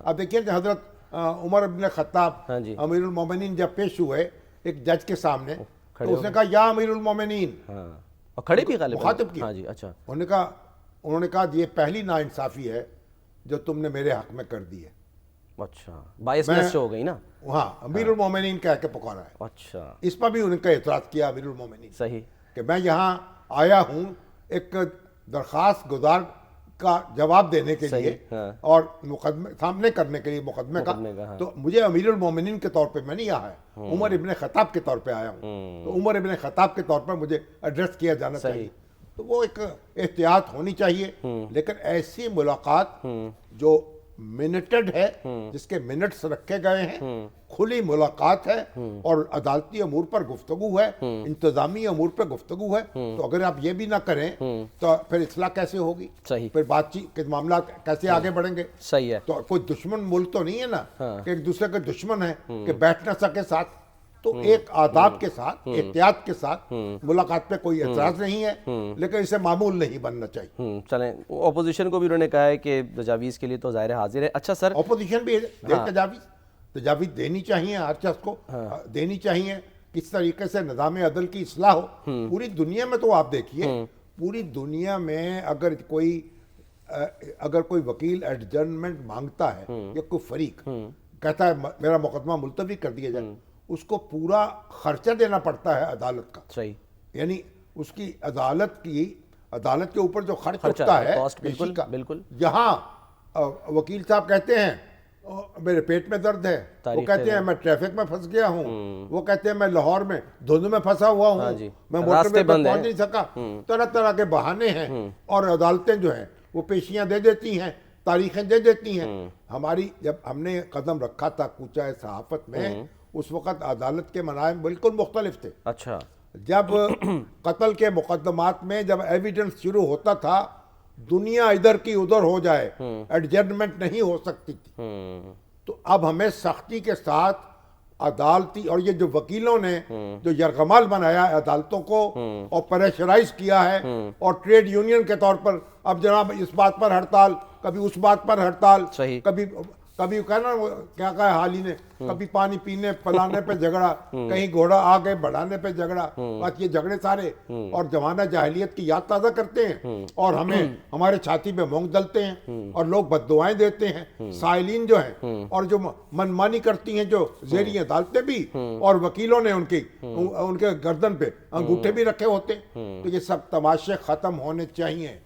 اب دیکھیے حضرت عمر ابن خطاب ہاں جی امیر المومنین جب پیش ہوئے ایک جج کے سامنے کھڑے تو اس نے کہا یا امیر المومنین، ہاں، اور کھڑے بھی غالباً، مخاطب کیا. ہاں جی اچھا، انہوں نے کہا یہ پہلی ناانصافی ہے جو تم نے میرے حق میں کر دی ہے. اچھا بائسنس سے ہو گئی نا. ہاں امیر المومنین کہہ کے پکارا ہے. اچھا اس پر بھی ان کا اعتراض کیا امیر المومنین صحیح. کہ میں یہاں آیا ہوں ایک درخواست گزار کا جواب دینے کے لیے ہاں. اور مقدمے سامنے کرنے کے لیے مقدمے کا، ہاں. تو مجھے امیر المومنین کے طور پہ میں نہیں آیا ہے، عمر ابن خطاب کے طور پہ آیا ہوں. تو عمر ابن خطاب کے طور پر مجھے ایڈریس کیا جانا چاہیے. تو وہ ایک احتیاط ہونی چاہیے. لیکن ایسی ملاقات جو منٹڈ ہے، جس کے منٹس رکھے گئے ہیں، کھلی ملاقات ہے اور عدالتی امور پر گفتگو ہے، انتظامی امور پر گفتگو ہے، تو اگر آپ یہ بھی نہ کریں تو پھر اصلاح کیسے ہوگی؟ صحیح. پھر بات چیت کے معاملات کیسے آگے بڑھیں گے؟ صحیح ہے. تو کوئی دشمن ملک تو نہیں ہے نا کہ ایک دوسرے کے دشمن ہے کہ بیٹھ نہ سکے ساتھ. تو ایک آداب کے ساتھ، احتیاط کے ساتھ ملاقات پہ کوئی اعتراض نہیں ہے، لیکن اسے معمول نہیں بننا چاہیے. چلیں اپوزیشن کو بھی انہوں نے کہا ہے کہ تجاویز کے لیے تو ظاہر حاضر ہے. اچھا سر، اپوزیشن بھی تجاویز دینی چاہیے، ہر شخص کو دینی چاہیے. کس طریقے سے نظام عدل کی اصلاح ہو پوری دنیا میں. تو آپ دیکھیے پوری دنیا میں اگر کوئی وکیل ایڈجرنمنٹ مانگتا ہے یا کوئی فریق کہتا ہے میرا مقدمہ ملتوی کر دیا جائے، اس کو پورا خرچہ دینا پڑتا ہے عدالت کا. صحیح. یعنی اس کی عدالت کے اوپر جو خرچ اٹھتا ہے پیشی کا، بالکل. یہاں وکیل صاحب کہتے ہیں میرے پیٹ میں درد ہے، وہ کہتے ہیں میں ٹریفک میں پھنس گیا ہوں، وہ کہتے ہیں میں لاہور میں دھند میں پھنسا ہوا ہوں، میں موٹر وے پہ پہنچ نہیں سکا. طرح طرح کے بہانے ہیں اور عدالتیں جو ہیں وہ پیشیاں دے دیتی ہیں، تاریخیں دے دیتی ہیں. ہماری جب ہم نے قدم رکھا تھا کوچہ صحافت میں، اس وقت عدالت کے منائم بالکل مختلف تھے. اچھا. جب قتل کے مقدمات میں جب ایویڈنس شروع ہوتا تھا، دنیا ادھر کی ادھر ہو جائے، ایڈجرنمنٹ نہیں ہو سکتی تھی. تو اب ہمیں سختی کے ساتھ عدالتی، اور یہ جو وکیلوں نے جو یرغمال بنایا ہے عدالتوں کو اور پریشرائز کیا ہے، اور ٹریڈ یونین کے طور پر اب جناب اس بات پر ہڑتال، کبھی اس بات پر ہڑتال، کبھی کہنا کیا کہا حال ہی نے، کبھی پانی پینے پلانے پہ جھگڑا، کہیں گھوڑا آگے بڑھانے پہ جھگڑا. بس یہ جھگڑے سارے اور زمانہ جاہلیت کی یاد تازہ کرتے ہیں اور ہمیں ہمارے چھاتی پہ مونگ ڈلتے ہیں اور لوگ بد دعائیں دیتے ہیں. سائلین جو ہیں اور جو منمانی کرتی ہیں جو زیری عدالتیں بھی، اور وکیلوں نے ان کے گردن پہ انگوٹھے بھی رکھے ہوتے ہیں. تو یہ سب تماشے ختم ہونے چاہیے.